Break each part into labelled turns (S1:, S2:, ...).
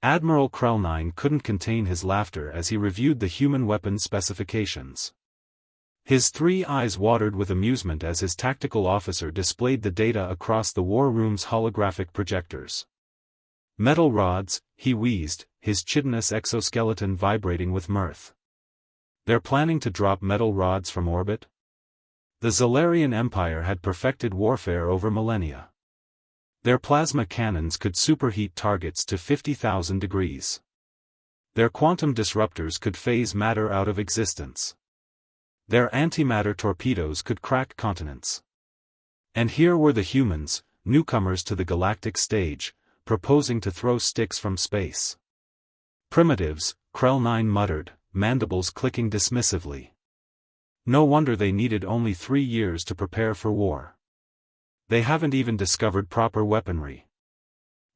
S1: Admiral Krell-9 couldn't contain his laughter as he reviewed the human weapons specifications. His 3 eyes watered with amusement as his tactical officer displayed the data across the war room's holographic projectors. Metal rods, he wheezed, his chitinous exoskeleton vibrating with mirth. They're planning to drop metal rods from orbit? The Zalarian Empire had perfected warfare over millennia. Their plasma cannons could superheat targets to 50,000 degrees. Their quantum disruptors could phase matter out of existence. Their antimatter torpedoes could crack continents. And here were the humans, newcomers to the galactic stage, proposing to throw sticks from space. Primitives, Krell-9 muttered, mandibles clicking dismissively. No wonder they needed only 3 years to prepare for war. They haven't even discovered proper weaponry.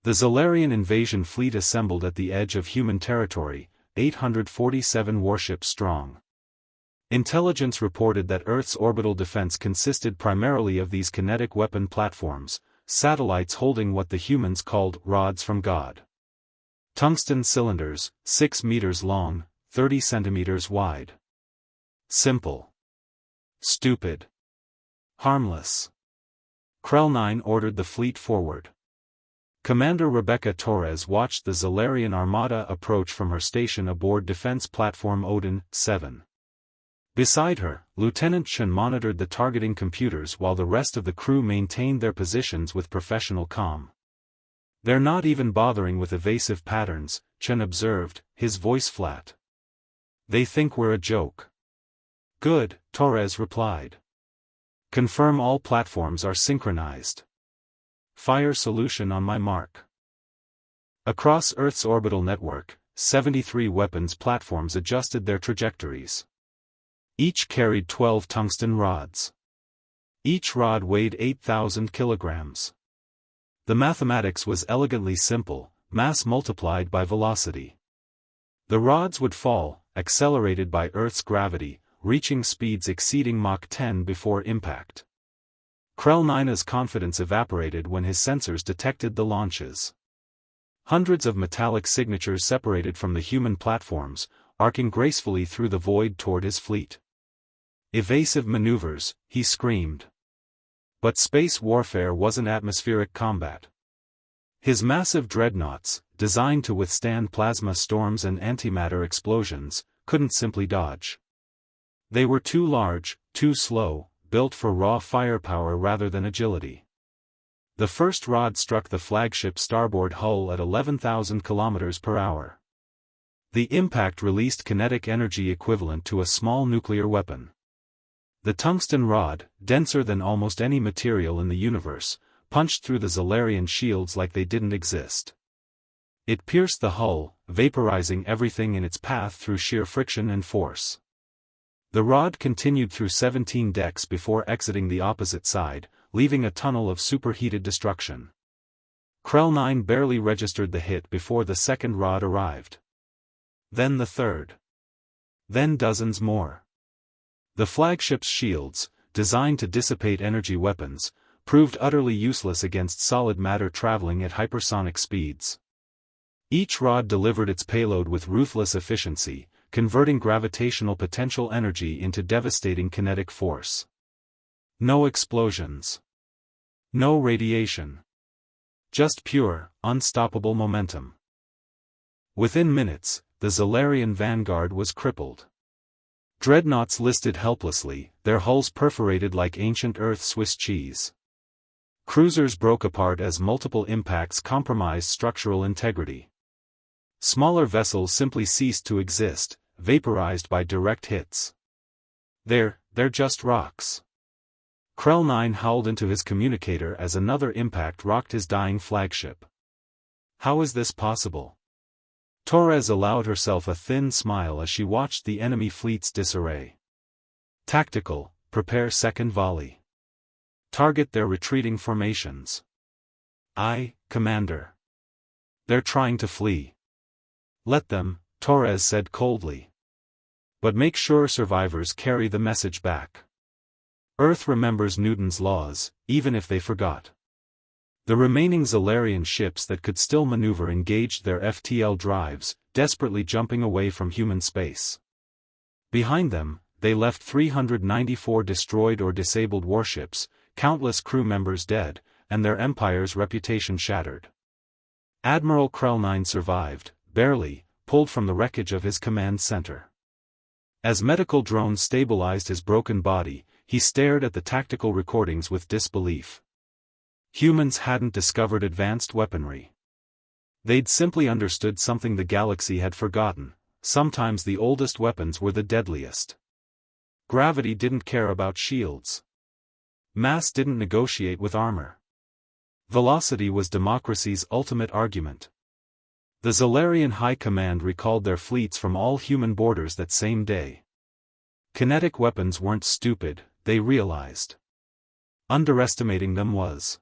S1: The Zalarian invasion fleet assembled at the edge of human territory, 847 warships strong. Intelligence reported that Earth's orbital defense consisted primarily of these kinetic weapon platforms, satellites holding what the humans called rods from God. Tungsten cylinders, 6 meters long, 30 centimeters wide. Simple. Stupid. Harmless. Krell-9 ordered the fleet forward. Commander Rebecca Torres watched the Zalarian armada approach from her station aboard Defense Platform Odin 7. Beside her, Lieutenant Chen monitored the targeting computers while the rest of the crew maintained their positions with professional calm. They're not even bothering with evasive patterns, Chen observed, his voice flat. They think we're a joke. Good, Torres replied. Confirm all platforms are synchronized. Fire solution on my mark. Across Earth's orbital network, 73 weapons platforms adjusted their trajectories. Each carried 12 tungsten rods. Each rod weighed 8,000 kilograms. The mathematics was elegantly simple, mass multiplied by velocity. The rods would fall, accelerated by Earth's gravity, reaching speeds exceeding Mach 10 before impact. Krell-9's confidence evaporated when his sensors detected the launches. Hundreds of metallic signatures separated from the human platforms, arcing gracefully through the void toward his fleet. Evasive maneuvers, he screamed. But space warfare wasn't atmospheric combat. His massive dreadnoughts, designed to withstand plasma storms and antimatter explosions, couldn't simply dodge. They were too large, too slow, built for raw firepower rather than agility. The first rod struck the flagship's starboard hull at 11,000 km per hour. The impact released kinetic energy equivalent to a small nuclear weapon. The tungsten rod, denser than almost any material in the universe, punched through the Zalarian shields like they didn't exist. It pierced the hull, vaporizing everything in its path through sheer friction and force. The rod continued through 17 decks before exiting the opposite side, leaving a tunnel of superheated destruction. Krell-9 barely registered the hit before the second rod arrived. Then the third. Then dozens more. The flagship's shields, designed to dissipate energy weapons, proved utterly useless against solid matter traveling at hypersonic speeds. Each rod delivered its payload with ruthless efficiency, converting gravitational potential energy into devastating kinetic force. No explosions. No radiation. Just pure, unstoppable momentum. Within minutes, the Zalarian vanguard was crippled. Dreadnoughts listed helplessly, their hulls perforated like ancient Earth Swiss cheese. Cruisers broke apart as multiple impacts compromised structural integrity. Smaller vessels simply ceased to exist, vaporized by direct hits. They're just rocks. Krell-9 howled into his communicator as another impact rocked his dying flagship. How is this possible? Torres allowed herself a thin smile as she watched the enemy fleet's disarray. Tactical, prepare second volley. Target their retreating formations. Aye, Commander. They're trying to flee. Let them, Torres said coldly. But make sure survivors carry the message back. Earth remembers Newton's laws, even if they forgot. The remaining Zalarian ships that could still maneuver engaged their FTL drives, desperately jumping away from human space. Behind them, they left 394 destroyed or disabled warships, countless crew members dead, and their empire's reputation shattered. Admiral Krell-9 survived, barely, pulled from the wreckage of his command center. As medical drones stabilized his broken body, he stared at the tactical recordings with disbelief. Humans hadn't discovered advanced weaponry. They'd simply understood something the galaxy had forgotten: sometimes the oldest weapons were the deadliest. Gravity didn't care about shields. Mass didn't negotiate with armor. Velocity was democracy's ultimate argument. The Zalarian High Command recalled their fleets from all human borders that same day. Kinetic weapons weren't stupid, they realized. Underestimating them was